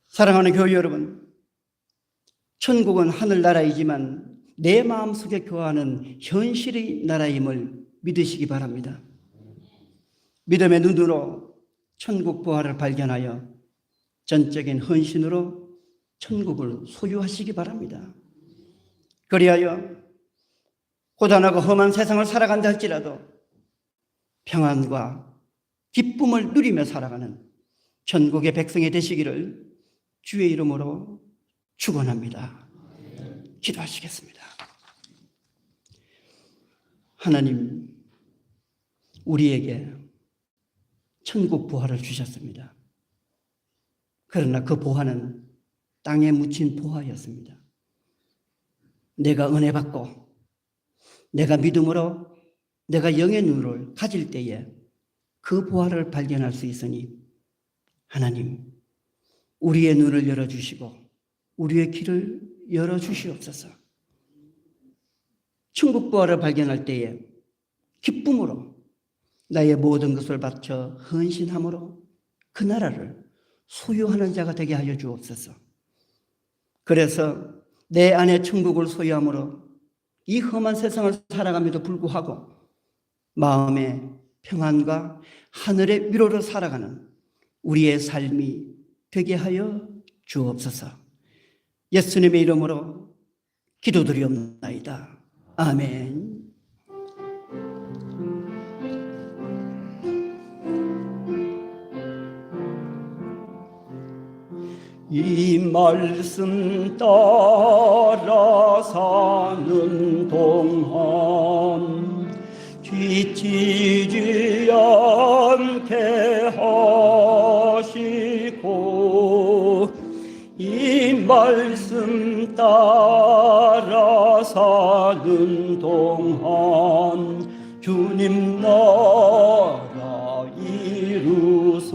사랑하는 교회 여러분, 천국은 하늘나라이지만 내 마음속에 교하는 현실의 나라임을 믿으시기 바랍니다. 믿음의 눈으로 천국 부활을 발견하여 전적인 헌신으로 천국을 소유하시기 바랍니다. 그리하여 고단하고 험한 세상을 살아간다 할지라도 평안과 기쁨을 누리며 살아가는 천국의 백성이 되시기를 주의 이름으로 축원합니다. 기도하시겠습니다. 하나님, 우리에게 천국 보화를 주셨습니다. 그러나 그 보화는 땅에 묻힌 보화였습니다. 내가 은혜 받고 내가 믿음으로 내가 영의 눈을 가질 때에 그 보화를 발견할 수 있으니 하나님, 우리의 눈을 열어주시고 우리의 길을 열어주시옵소서. 천국 보화를 발견할 때에 기쁨으로 나의 모든 것을 바쳐 헌신함으로 그 나라를 소유하는 자가 되게 하여 주옵소서. 그래서 내 안에 천국을 소유함으로 이 험한 세상을 살아감에도 불구하고 마음의 평안과 하늘의 위로로 살아가는 우리의 삶이 되게 하여 주옵소서. 예수님의 이름으로 기도드리옵나이다. 아멘. 이 말씀 따라 사는 동안 지치지 않게 하시고 이 말씀 따라 사는 동안 주님 나라 이루소서.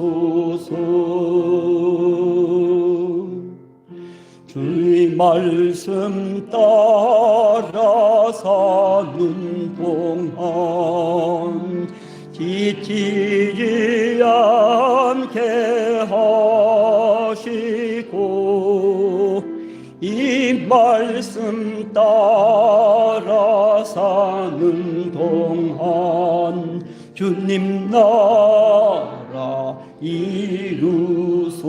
주의 말씀 따라 사는 동안 지치지 않게 하시고 이 말씀 따라 사는 동안 주님 나라 이루소서.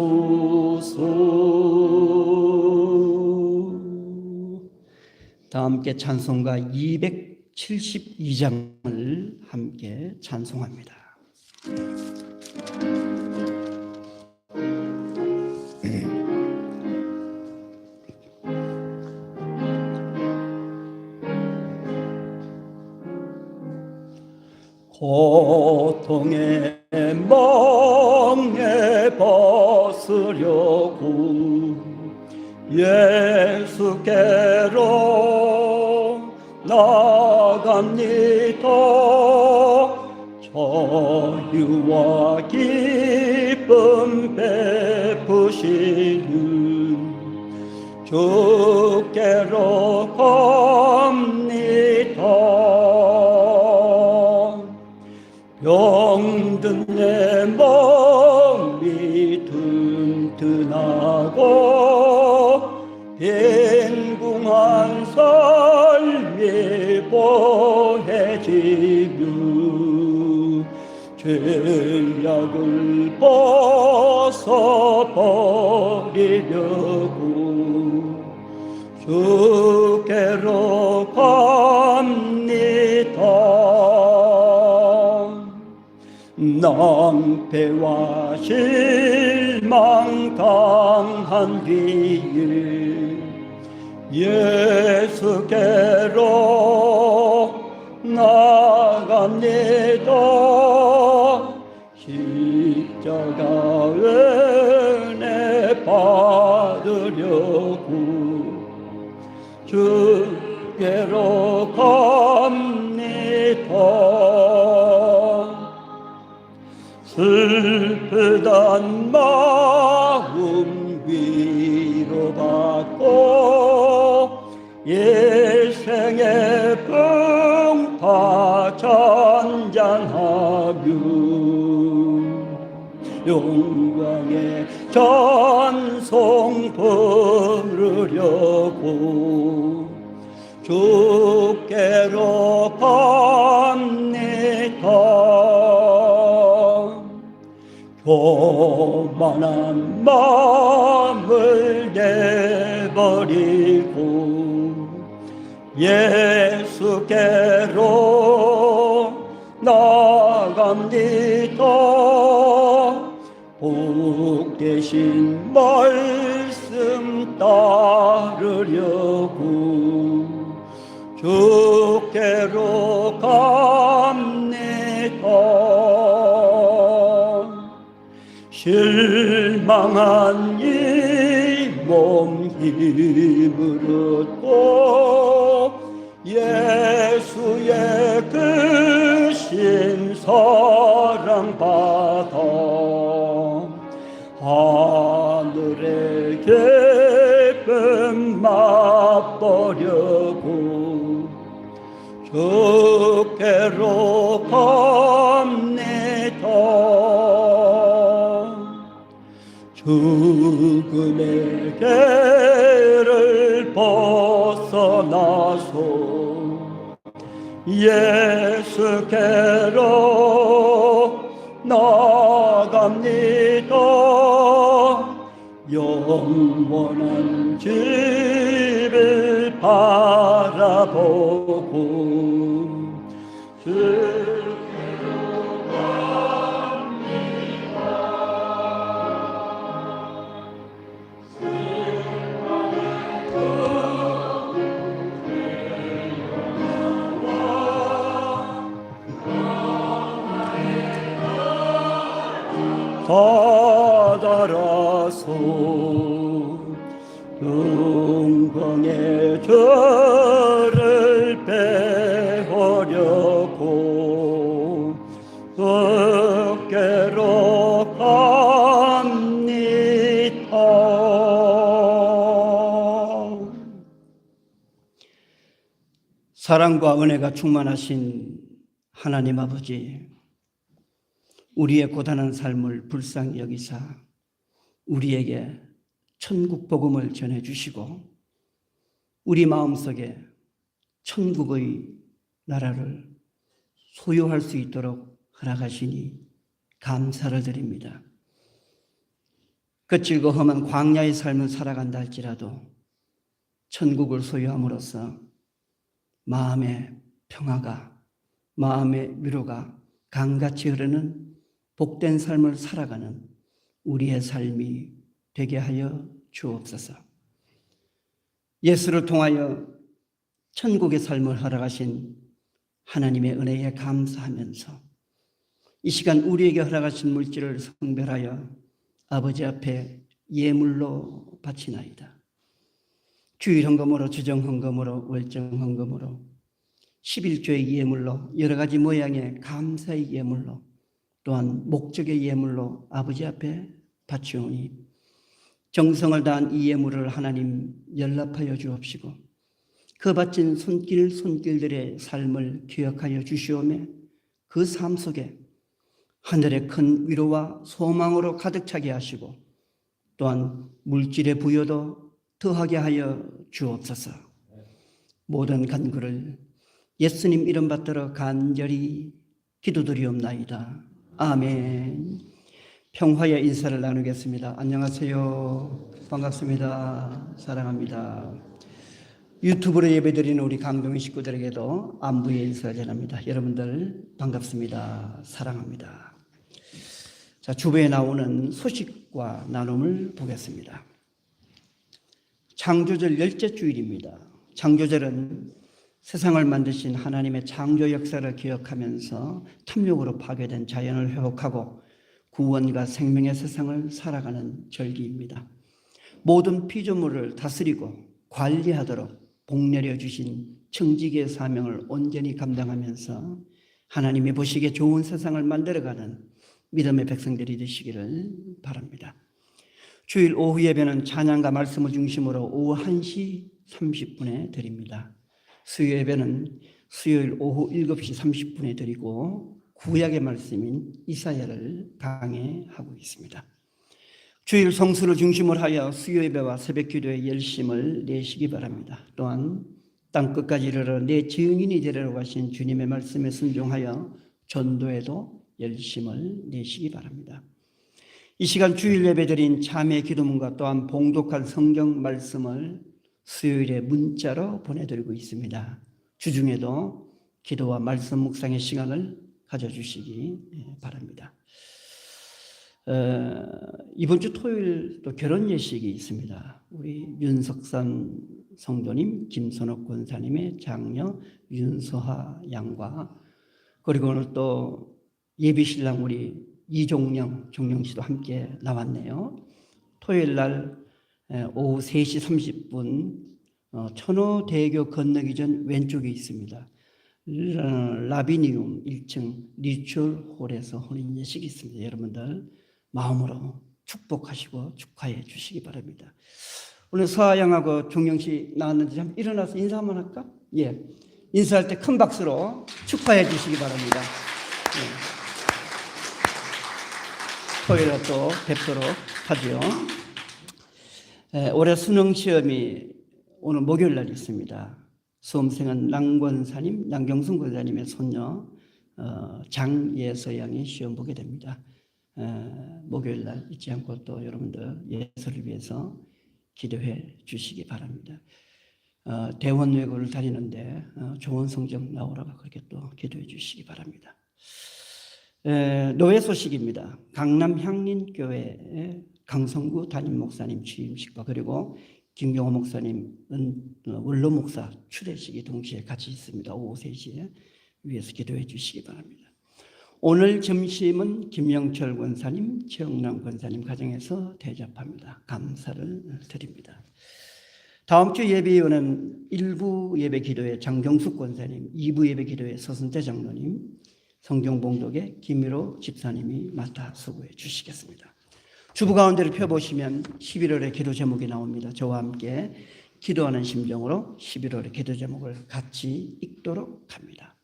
다 함께 찬송가 272장을 함께 찬송합니다. 고통의 멍에 벗으려고 예수께로 나갑니다. 자유와 기쁨 베푸시는 주께로 갑니다. 병든 내 몸이 튼튼하고 죄악을 벗어버리려고 주께로 갑니다. 낭패와 실망 당한 뒤에 예수께로 나갑니다. 십자가 은혜 받으려고 주께로 갑니다. 슬프단 마음 위로받고 일생의 풍파 잔잔하며 영광의 찬송 부르려고 주께로 갑니다. 교만한 마음을 내버리고 예수께로 나갑니다. 복되신 말씀 따르려고 주께로 갑니다. 실망한 이 몸 힘을 얻고 예수의 크신 사랑 받아 하늘의 기쁨 맛보려고 주께로 갑니다. 죽음의 괴를 벗어나서 예수께로 나갑니다. 영원한 집을 바라보고 바다라서 영광의 저를 배우려고 주께로 갑니다. 사랑과 은혜가 충만하신 하나님 아버지, 우리의 고단한 삶을 불쌍히 여기사 우리에게 천국 복음을 전해주시고 우리 마음속에 천국의 나라를 소유할 수 있도록 허락하시니 감사를 드립니다. 거칠고 험한 광야의 삶을 살아간다 할지라도 천국을 소유함으로써 마음의 평화가, 마음의 위로가 강같이 흐르는 복된 삶을 살아가는 우리의 삶이 되게 하여 주옵소서. 예수를 통하여 천국의 삶을 허락하신 하나님의 은혜에 감사하면서 이 시간 우리에게 허락하신 물질을 성별하여 아버지 앞에 예물로 바치나이다. 주일 헌금으로, 주정 헌금으로, 월정 헌금으로, 11조의 예물로, 여러 가지 모양의 감사의 예물로, 또한 목적의 예물로 아버지 앞에 바치오니 정성을 다한 이 예물을 하나님 연락하여 주옵시고 그 바친 손길들의 삶을 기억하여 주시오매 그 삶 속에 하늘의 큰 위로와 소망으로 가득 차게 하시고 또한 물질의 부여도 더하게 하여 주옵소서. 모든 간구를 예수님 이름 받들어 간절히 기도드리옵나이다. 아멘. 평화의 인사를 나누겠습니다. 안녕하세요. 반갑습니다. 사랑합니다. 유튜브로 예배드리는 우리 강동희 식구들에게도 안부의 인사를 전합니다. 여러분들 반갑습니다. 사랑합니다. 자, 주부에 나오는 소식과 나눔을 보겠습니다. 창조절 열째 주일입니다. 창조절은 세상을 만드신 하나님의 창조 역사를 기억하면서 탐욕으로 파괴된 자연을 회복하고 구원과 생명의 세상을 살아가는 절기입니다. 모든 피조물을 다스리고 관리하도록 복내려 주신 청지기의 사명을 온전히 감당하면서 하나님이 보시기에 좋은 세상을 만들어가는 믿음의 백성들이 되시기를 바랍니다. 주일 오후 예배는 찬양과 말씀을 중심으로 오후 1시 30분에 드립니다. 수요 예배는 수요일 오후 7시 30분에 드리고 구약의 말씀인 이사야를 강해하고 있습니다. 주일 성수를 중심으로 하여 수요 예배와 새벽 기도에 열심을 내시기 바랍니다. 또한 땅끝까지 이르러 내 증인이 되리라고 하신 주님의 말씀에 순종하여 전도에도 열심을 내시기 바랍니다. 이 시간 주일 예배 드린 참회 기도문과 또한 봉독한 성경 말씀을 수요일에 문자로 보내드리고 있습니다. 주중에도 기도와 말씀 묵상의 시간을 가져주시기 바랍니다. 이번 주 토요일 또 결혼 예식이 있습니다. 우리 윤석산 성도님, 김선옥 권사님의 장녀 윤서하 양과, 그리고 오늘 또 예비신랑 우리 이종령 종령씨도 함께 나왔네요. 토요일 날 오후 3시 30분 천호대교 건너기 전 왼쪽에 있습니다. 라비니움 1층 리추얼홀에서 혼인 예식이 있습니다. 여러분들 마음으로 축복하시고 축하해 주시기 바랍니다. 오늘 서하양하고 종영씨 나왔는데 한번 일어나서 인사 한번 할까? 예, 인사할 때 큰 박수로 축하해 주시기 바랍니다. 예. 토요일에 또 뵙도록 하죠. 올해 수능 시험이 오늘 목요일 날 있습니다. 수험생은 남경순 권사님의 손녀 장예서 양이 시험 보게 됩니다. 목요일 날 잊지 않고 또 여러분들 예서를 위해서 기도해 주시기 바랍니다. 대원외고를 다니는데 좋은 성적 나오라고 그렇게 또 기도해 주시기 바랍니다. 노회 소식입니다. 강남 향린교회 강성구 담임 목사님 취임식과 그리고 김경호 목사님은 원로 목사 추대식이 동시에 같이 있습니다. 오후 3시에 위에서 기도해 주시기 바랍니다. 오늘 점심은 김영철 권사님, 최영남 권사님 가정에서 대접합니다. 감사를 드립니다. 다음 주 예배위원은 1부 예배 기도회 장경숙 권사님, 2부 예배 기도회 서순태 장로님, 성경봉독의 김일호 집사님이 맡아 수고해 주시겠습니다. 주부 가운데를 펴보시면 11월의 기도 제목이 나옵니다. 저와 함께 기도하는 심정으로 11월의 기도 제목을 같이 읽도록 합니다.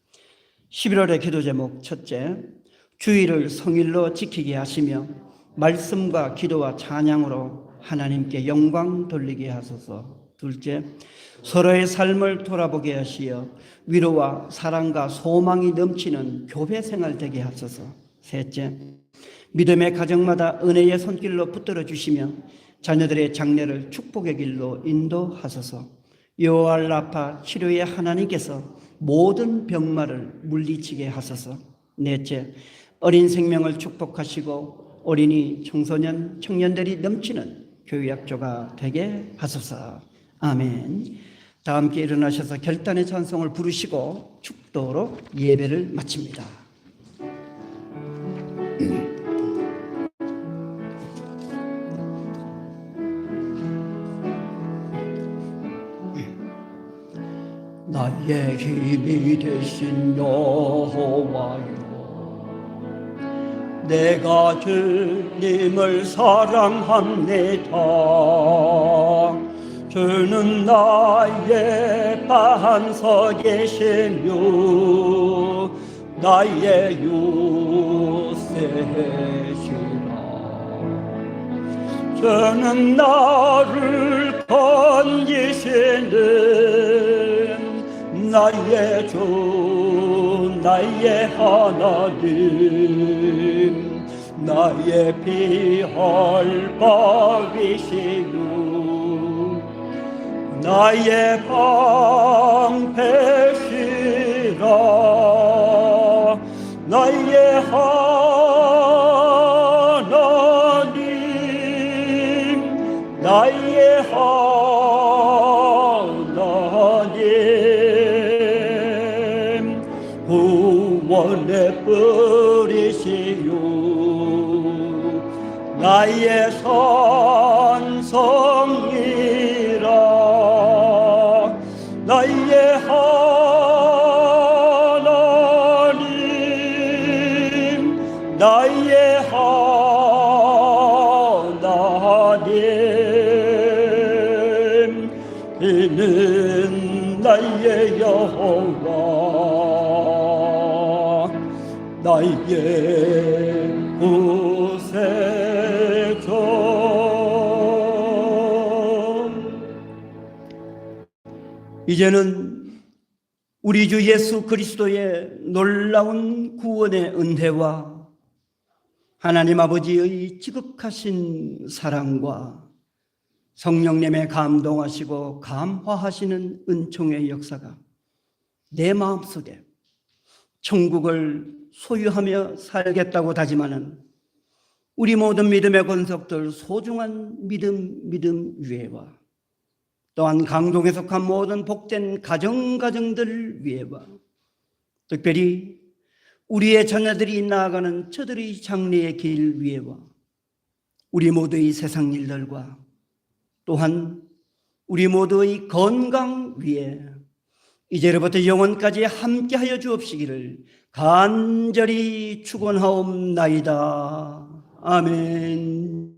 11월의 기도 제목 첫째, 주일을 성일로 지키게 하시며 말씀과 기도와 찬양으로 하나님께 영광 돌리게 하소서. 둘째, 서로의 삶을 돌아보게 하시어 위로와 사랑과 소망이 넘치는 교회 생활 되게 하소서. 셋째, 믿음의 가정마다 은혜의 손길로 붙들어 주시며 자녀들의 장래를 축복의 길로 인도하소서. 여호와 라파 치료의 하나님께서 모든 병마를 물리치게 하소서. 넷째, 어린 생명을 축복하시고 어린이, 청소년, 청년들이 넘치는 교육학교가 되게 하소서. 아멘. 다 함께 일어나셔서 결단의 찬송을 부르시고 축도로 예배를 마칩니다. 나의 힘이 되신 여호와여, 내가 주님을 사랑합니다. 주는 나의 반석이시며 나의 요새시라. 주는 나를 건지시는 나의 주 나의 하나님. 나의 피할바위시유 나의 방패시라 나의 하나님 나의 하나님 구원의 뿌리시요 나의 산성이라 나의 하나님 나의 하나님 이는 나의 여호와 나의 구세주 이제는 우리 주 예수 그리스도의 놀라운 구원의 은혜와 하나님 아버지의 지극하신 사랑과 성령님의 감동하시고 감화하시는 은총의 역사가 내 마음속에 천국을 소유하며 살겠다고 다짐하는 우리 모든 믿음의 권속들 소중한 믿음 위에와 또한 강동에 속한 모든 복된 가정들 위에와 특별히 우리의 자녀들이 나아가는 저들의 장래의 길 위에와 우리 모두의 세상 일들과 또한 우리 모두의 건강 위에 이제로부터 영원까지 함께하여 주옵시기를 간절히 축원하옵나이다. 아멘.